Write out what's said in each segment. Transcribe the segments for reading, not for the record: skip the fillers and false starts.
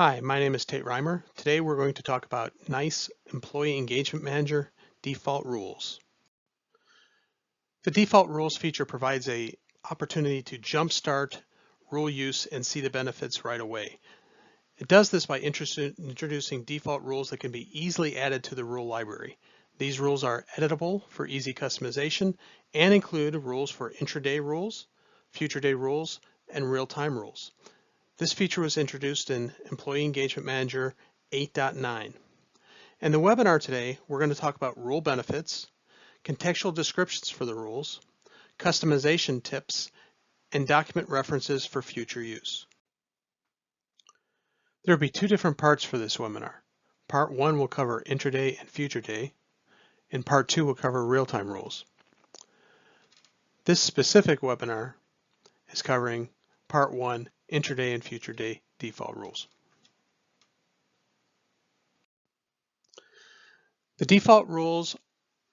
Hi, my name is Tate Reimer. Today we're going to talk about NICE Employee Engagement Manager default rules. The default rules feature provides an opportunity to jumpstart rule use and see the benefits right away. It does this by introducing default rules that can be easily added to the rule library. These rules are editable for easy customization and include rules for intraday rules, future day rules, and real-time rules. This feature was introduced in Employee Engagement Manager 8.9. In the webinar today, we're going to talk about rule benefits, contextual descriptions for the rules, customization tips, and document references for future use. There will be two different parts for this webinar. Part 1 will cover intraday and future day, and Part 2 will cover real-time rules. This specific webinar is covering Part 1, intraday and future day default rules. The default rules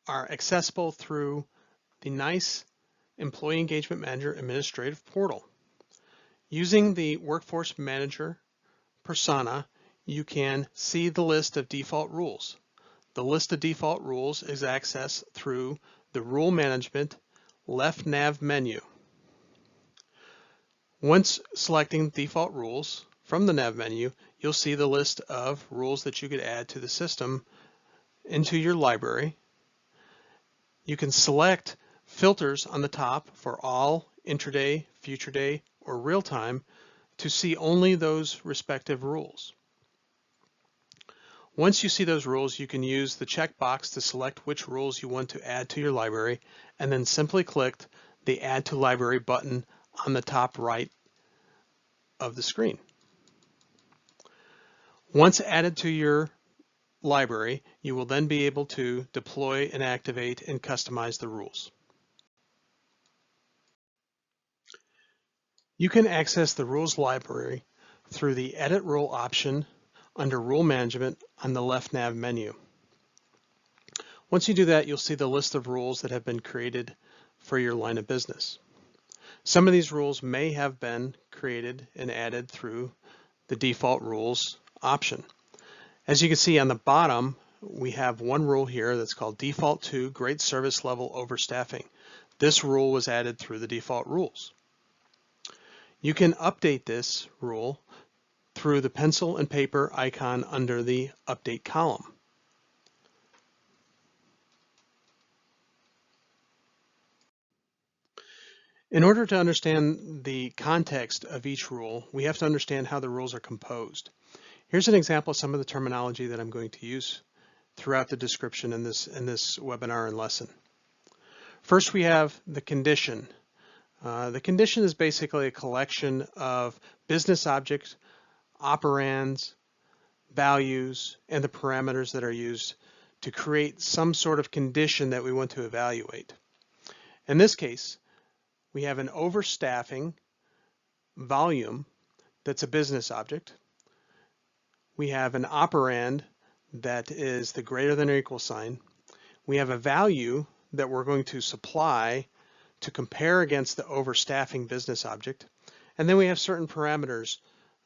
are accessible through the NICE Employee Engagement Manager Administrative Portal. Using the Workforce Manager persona, you can see the list of default rules. The list of default rules is accessed through the Rule Management left nav menu. Once selecting default rules from the nav menu, you'll see the list of rules that you could add to the system into your library. You can select filters on the top for all intraday, future day, or real time to see only those respective rules. Once you see those rules, you can use the checkbox to select which rules you want to add to your library, and then simply click the Add to Library button on the top right of the screen. Once added to your library, you will then be able to deploy and activate and customize the rules. You can access the rules library through the Edit Rule option under Rule Management on the left nav menu. Once you do that, you'll see the list of rules that have been created for your line of business. Some of these rules may have been created and added through the default rules option. As you can see on the bottom, we have one rule here that's called Default to Great Service Level Overstaffing. This rule was added through the default rules. You can update this rule through the pencil and paper icon under the Update column. In order to understand the context of each rule, we have to understand how the rules are composed. Here's an example of some of the terminology that I'm going to use throughout the description in this webinar and lesson. First, we have the condition. The condition is basically a collection of business objects, operands, values, and the parameters that are used to create some sort of condition that we want to evaluate. In this case, we have an overstaffing volume that's a business object. We have an operand that is the greater than or equal sign. We have a value that we're going to supply to compare against the overstaffing business object. And then we have certain parameters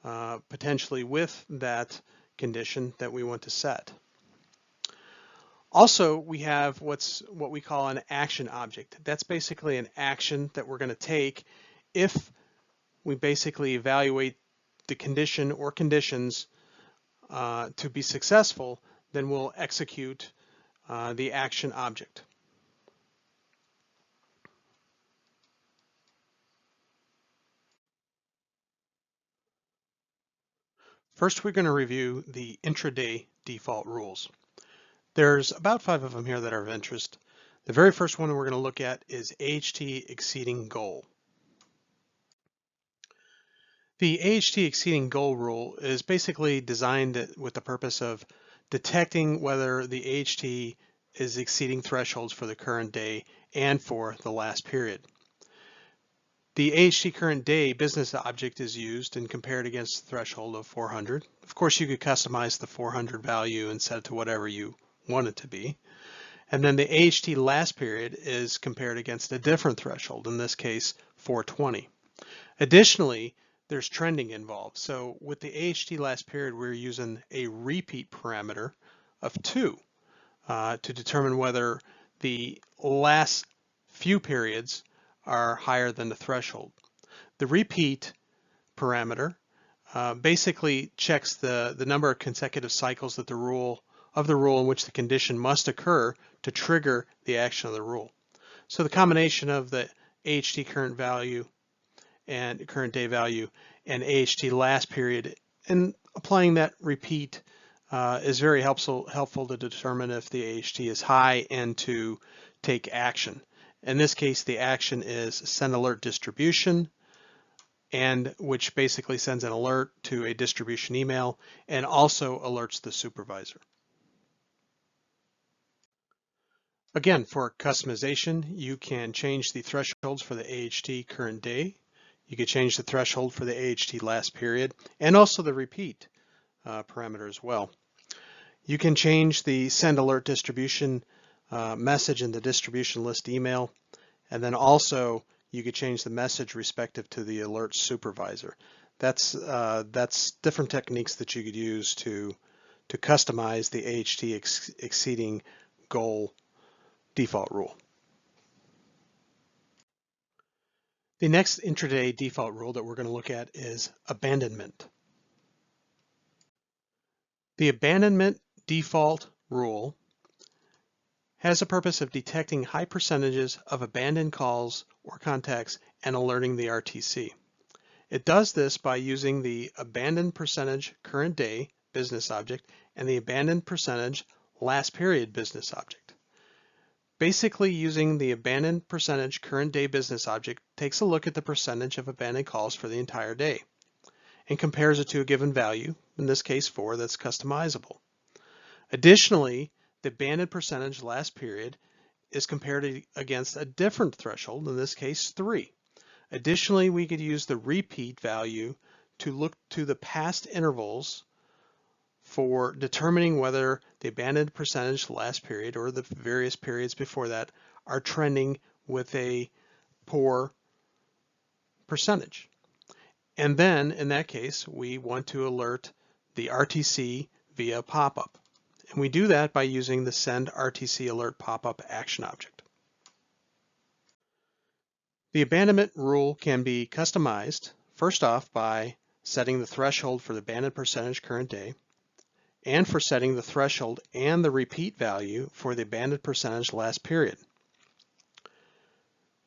potentially with that condition that we want to set. Also, we have what we call an action object. That's basically an action that we're going to take if we basically evaluate the condition or conditions to be successful, then we'll execute the action object. First, we're going to review the intraday default rules. There's about 5 of them here that are of interest. The very first one we're going to look at is AHT exceeding goal. The AHT exceeding goal rule is basically designed with the purpose of detecting whether the AHT is exceeding thresholds for the current day and for the last period. The AHT current day business object is used and compared against the threshold of 400. Of course, you could customize the 400 value and set it to whatever you want it to be. And then the AHT last period is compared against a different threshold, in this case 420. Additionally, there's trending involved. So with the AHT last period, we're using a repeat parameter of 2 to determine whether the last few periods are higher than the threshold. The repeat parameter basically checks the number of consecutive cycles that the rule in which the condition must occur to trigger the action of the rule. So the combination of the AHT current value and current day value and AHT last period, and applying that repeat is very helpful to determine if the AHT is high and to take action. In this case, the action is send alert distribution, and which basically sends an alert to a distribution email and also alerts the supervisor. Again, for customization, you can change the thresholds for the AHT current day. You could change the threshold for the AHT last period and also the repeat parameter as well. You can change the send alert distribution message in the distribution list email, and then also you could change the message respective to the alert supervisor. That's different techniques that you could use to customize the AHT exceeding goal default rule. The next intraday default rule that we're going to look at is abandonment. The abandonment default rule has a purpose of detecting high percentages of abandoned calls or contacts and alerting the RTC. It does this by using the abandoned percentage current day business object and the abandoned percentage last period business object. Basically, using the abandoned percentage current day business object takes a look at the percentage of abandoned calls for the entire day and compares it to a given value, in this case 4, that's customizable. Additionally, the abandoned percentage last period is compared against a different threshold, in this case 3. Additionally, we could use the repeat value to look to the past intervals for determining whether the abandoned percentage last period or the various periods before that are trending with a poor percentage. And then in that case, we want to alert the RTC via pop-up. And we do that by using the send RTC alert pop-up action object. The abandonment rule can be customized first off by setting the threshold for the abandoned percentage current day, and for setting the threshold and the repeat value for the abandoned percentage last period.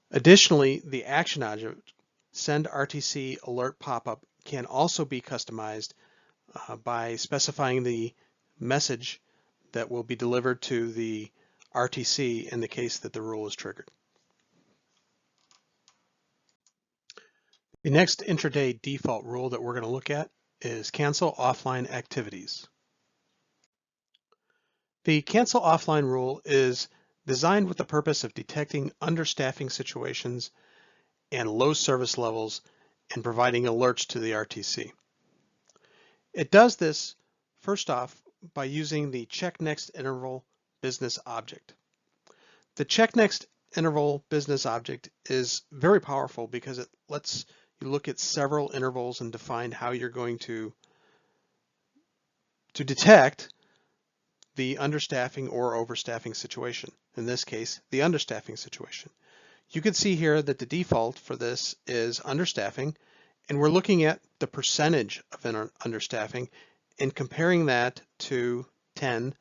Additionally, the action object send RTC alert pop-up can also be customized by specifying the message that will be delivered to the RTC in the case that the rule is triggered. The next intraday default rule that we're going to look at is cancel offline activities. The cancel offline rule is designed with the purpose of detecting understaffing situations and low service levels and providing alerts to the RTC. It does this first off by using the check next interval business object. The check next interval business object is very powerful because it lets you look at several intervals and define how you're going to detect the understaffing or overstaffing situation. In this case, the understaffing situation. You can see here that the default for this is understaffing, and we're looking at the percentage of understaffing and comparing that to 10%.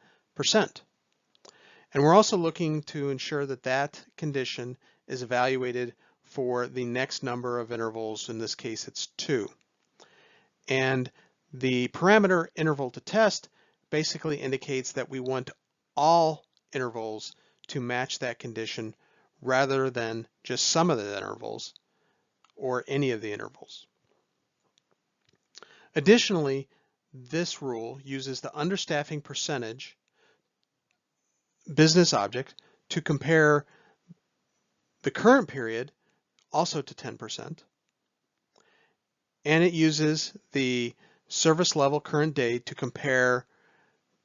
And we're also looking to ensure that that condition is evaluated for the next number of intervals. In this case, it's 2. And the parameter interval to test basically indicates that we want all intervals to match that condition rather than just some of the intervals or any of the intervals. Additionally, this rule uses the understaffing percentage business object to compare the current period also to 10%, and it uses the service level current day to compare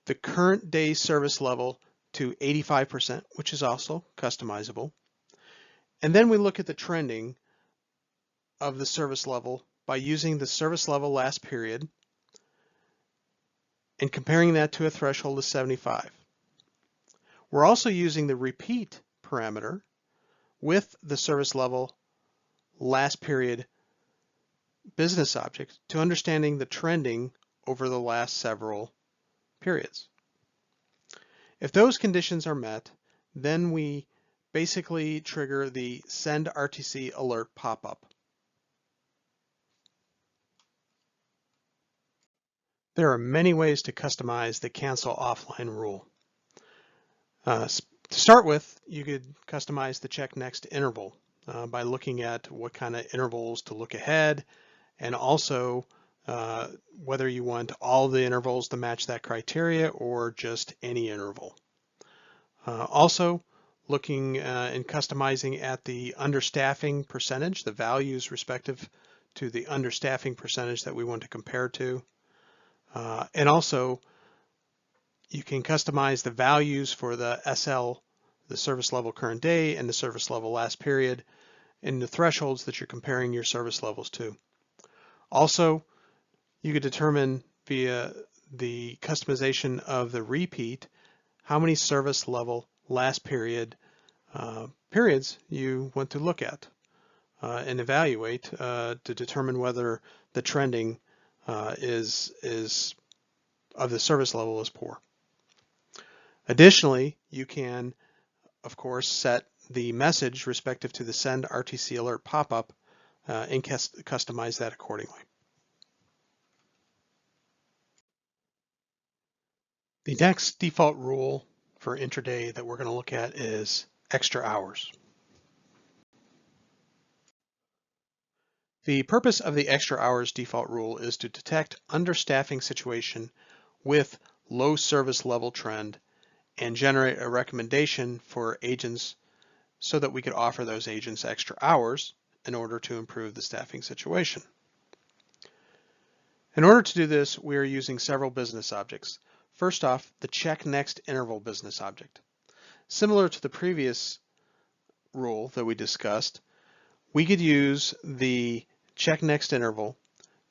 the current day service level to 85%, which is also customizable. And then we look at the trending of the service level by using the service level last period and comparing that to a threshold of 75. We're also using the repeat parameter with the service level last period business object to understanding the trending over the last several periods. If those conditions are met, then we basically trigger the send RTC alert pop-up. There are many ways to customize the cancel offline rule. To start with, you could customize the check next interval by looking at what kind of intervals to look ahead, and also whether you want all the intervals to match that criteria or just any interval. Also, looking and customizing at the understaffing percentage, the values respective to the understaffing percentage that we want to compare to. And also, you can customize the values for the SL, the service level current day, and the service level last period, and the thresholds that you're comparing your service levels to. Also, you could determine via the customization of the repeat how many service level last period periods you want to look at and evaluate to determine whether the trending is of the service level is poor. Additionally, you can, of course, set the message respective to the send RTC alert pop-up and customize that accordingly. The next default rule for intraday that we're going to look at is extra hours. The purpose of the extra hours default rule is to detect understaffing situation with low service level trend and generate a recommendation for agents so that we could offer those agents extra hours in order to improve the staffing situation. In order to do this, we are using several business objects. First off, the check next interval business object. Similar to the previous rule that we discussed, we could use the check next interval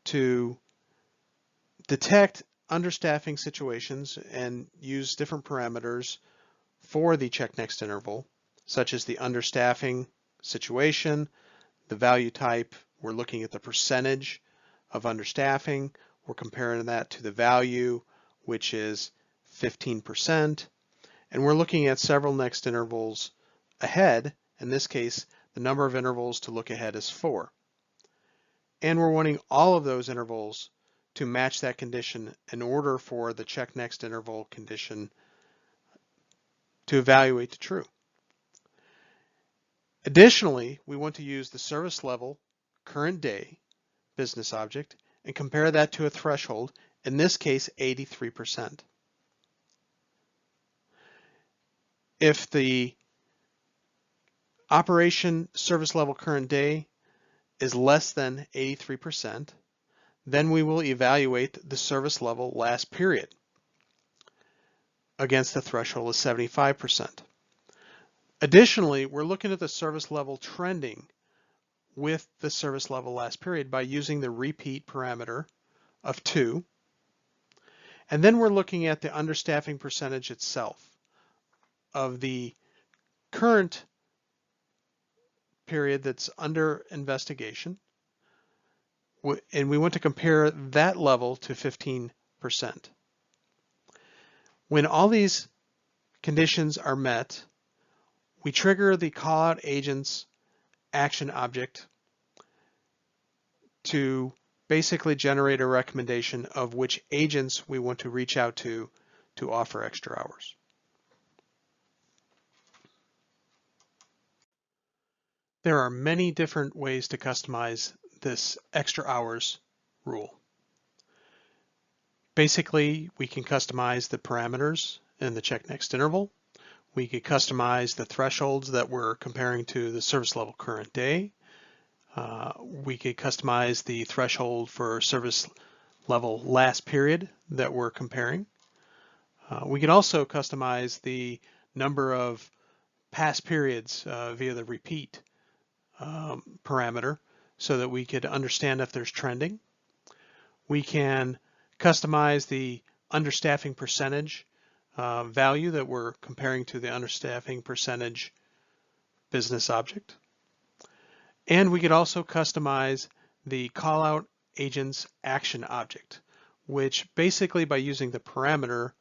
to detect understaffing situations and use different parameters for the check next interval, such as the understaffing situation, the value type. We're looking at the percentage of understaffing. We're comparing that to the value, which is 15%. And we're looking at several next intervals ahead. In this case, the number of intervals to look ahead is 4. And we're wanting all of those intervals to match that condition in order for the check next interval condition to evaluate to true. Additionally, we want to use the service level current day business object and compare that to a threshold, in this case 83%. If the operation service level current day is less than 83%, then we will evaluate the service level last period against the threshold of 75%. Additionally, we're looking at the service level trending with the service level last period by using the repeat parameter of 2. And then we're looking at the understaffing percentage itself of the current period that's under investigation, and we want to compare that level to 15%. When all these conditions are met, we trigger the callout agents action object to basically generate a recommendation of which agents we want to reach out to offer extra hours. There are many different ways to customize this extra hours rule. Basically, we can customize the parameters in the check next interval. We could customize the thresholds that we're comparing to the service level current day. We could customize the threshold for service level last period that we're comparing. We could also customize the number of past periods via the repeat parameter so that we could understand if there's trending. We can customize the understaffing percentage value that we're comparing to the understaffing percentage business object. And we could also customize the callout agent's action object, which basically by using the parameter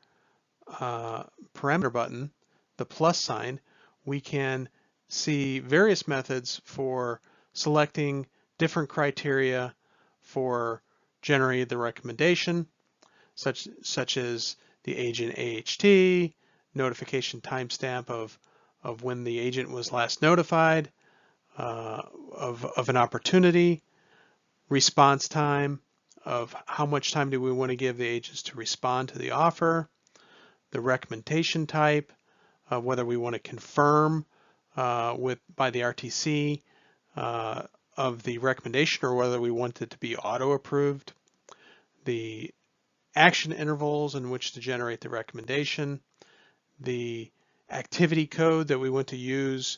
button, the plus sign, we can see various methods for selecting different criteria for generating the recommendation, such as the agent AHT, notification timestamp of when the agent was last notified of an opportunity, response time of how much time do we want to give the agents to respond to the offer, the recommendation type, whether we want to confirm by the RTC of the recommendation or whether we want it to be auto approved, the action intervals in which to generate the recommendation, the activity code that we want to use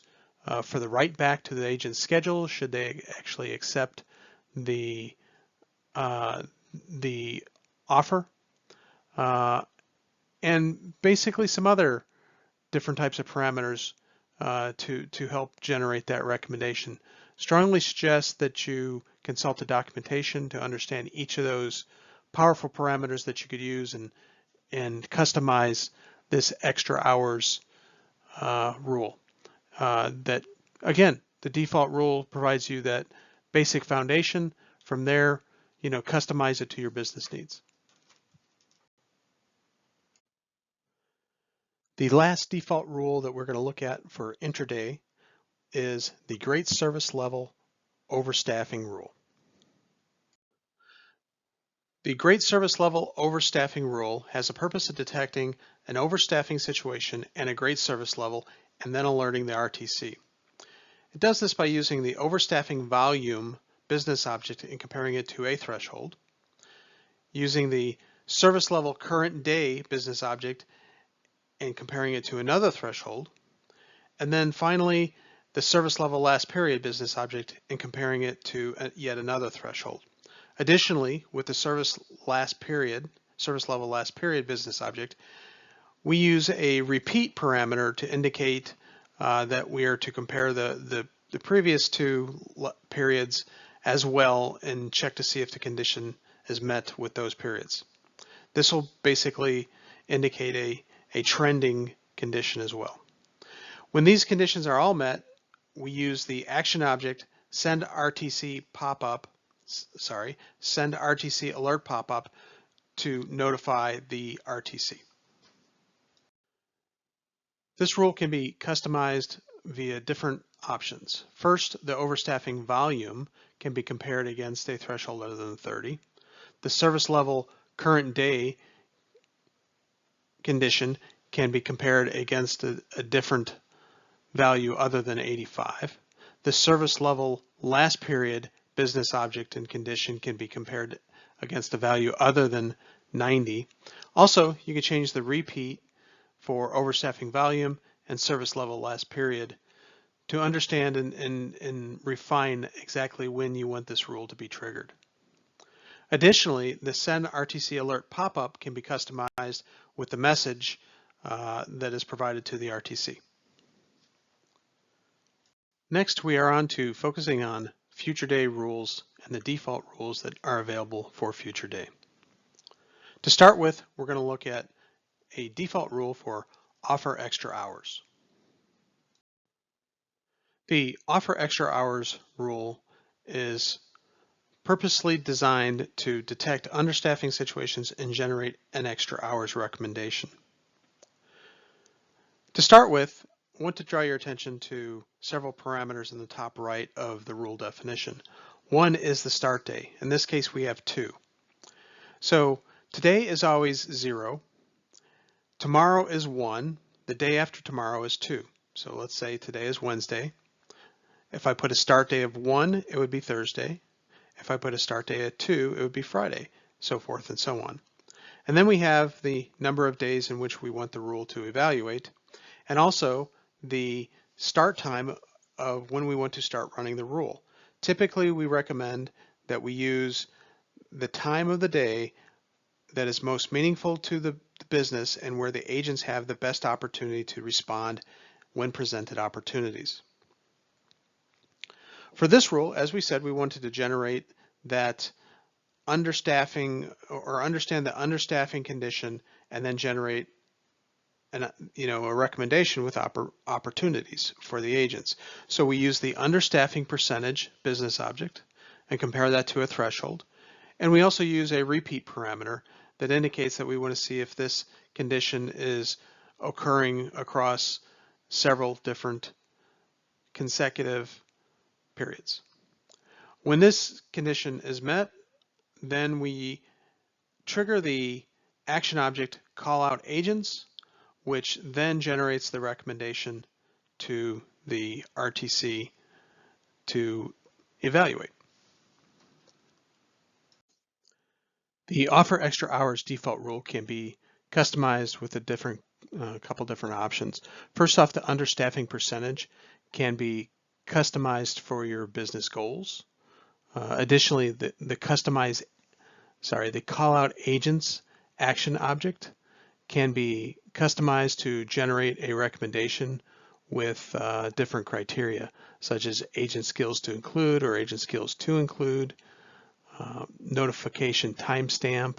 for the write back to the agent's schedule should they actually accept the offer, and basically some other different types of parameters to help generate that recommendation. Strongly suggest that you consult the documentation to understand each of those powerful parameters that you could use and customize this extra hours rule. That again, the default rule provides you that basic foundation. From there, customize it to your business needs. The last default rule that we're going to look at for intraday is the great service level overstaffing rule. The great service level overstaffing rule has a purpose of detecting an overstaffing situation and a great service level and then alerting the RTC. It does this by using the overstaffing volume business object and comparing it to a threshold, using the service level current day business object and comparing it to another threshold, and then finally the service level last period business object and comparing it to yet another threshold. Additionally, with the service level last period business object, we use a repeat parameter to indicate that we are to compare the previous two periods as well and check to see if the condition is met with those periods. This will basically indicate a trending condition as well. When these conditions are all met, we use the action object send RTC alert pop-up to notify the RTC. This rule can be customized via different options. First, the overstaffing volume can be compared against a threshold other than 30. The service level current day condition can be compared against a different value other than 85. The service level last period business object and condition can be compared against a value other than 90. Also, you can change the repeat for overstaffing volume and service level last period to understand and refine exactly when you want this rule to be triggered. Additionally, the send RTC alert pop-up can be customized with the message that is provided to the RTC. Next, we are on to focusing on future day rules and the default rules that are available for future day. To start with, we're going to look at a default rule for offer extra hours. The offer extra hours rule is purposely designed to detect understaffing situations and generate an extra hours recommendation. To start with, I want to draw your attention to several parameters in the top right of the rule definition. One is the start day. In this case, we have 2. So today is always 0. Tomorrow is 1. The day after tomorrow is 2. So let's say today is Wednesday. If I put a start day of 1, it would be Thursday. If I put a start day at 2, it would be Friday, so forth and so on. And then we have the number of days in which we want the rule to evaluate, and also the start time of when we want to start running the rule. Typically, we recommend that we use the time of the day that is most meaningful to the business and where the agents have the best opportunity to respond when presented opportunities. For this rule, as we said, we wanted to generate that understaffing or understand the understaffing condition and then generate a recommendation with opportunities for the agents. So we use the understaffing percentage business object and compare that to a threshold. And we also use a repeat parameter that indicates that we want to see if this condition is occurring across several different consecutive periods. When this condition is met, then we trigger the action object call out agents, which then generates the recommendation to the RTC to evaluate. The offer extra hours default rule can be customized with a couple different options. First off, the understaffing percentage can be customized for your business goals. Additionally, the call out agents action object can be customized to generate a recommendation with different criteria, such as agent skills to include or agent skills to include, notification timestamp,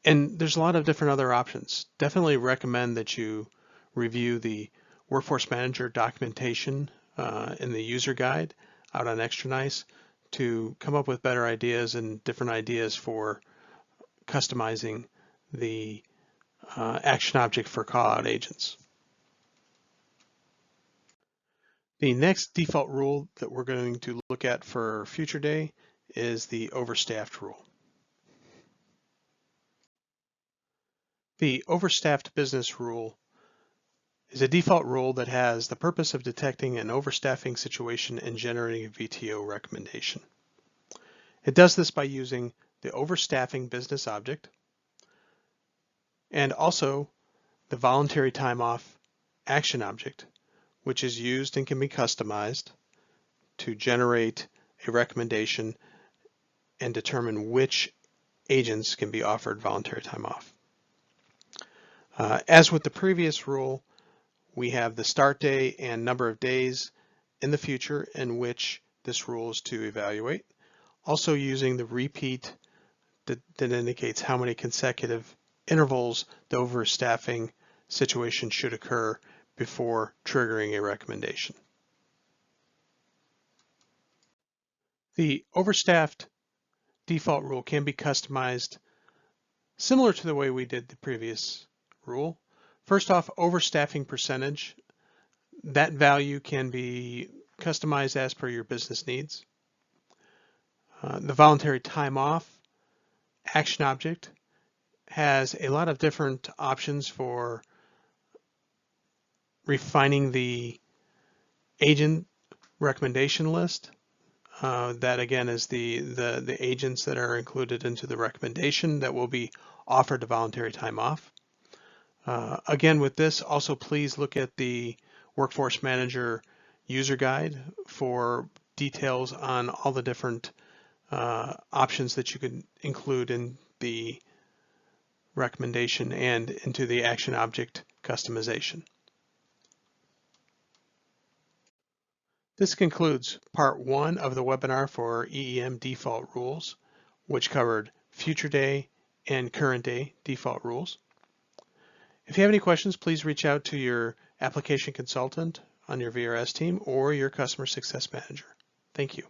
and there's a lot of different other options. Definitely recommend that you review the Workforce Manager documentation in the user guide out on Extra Nice to come up with better ideas and different ideas for customizing the action object for call-out agents. The next default rule that we're going to look at for future day is the overstaffed rule. The overstaffed business rule is a default rule that has the purpose of detecting an overstaffing situation and generating a VTO recommendation. It does this by using the overstaffing business object and also the voluntary time off action object, which is used and can be customized to generate a recommendation and determine which agents can be offered voluntary time off. As with the previous rule, we have the start day and number of days in the future in which this rule is to evaluate. Also using the repeat that indicates how many consecutive intervals the overstaffing situation should occur before triggering a recommendation. The overstaffed default rule can be customized similar to the way we did the previous rule. First off, overstaffing percentage. That value can be customized as per your business needs. The voluntary time off action object has a lot of different options for refining the agent recommendation list. That again is the agents that are included into the recommendation that will be offered to voluntary time off. Again, with this, also please look at the Workforce Manager user guide for details on all the different options that you could include in the recommendation and into the action object customization. This concludes part 1 of the webinar for EEM default rules, which covered future day and current day default rules. If you have any questions, please reach out to your application consultant on your VRS team or your customer success manager. Thank you.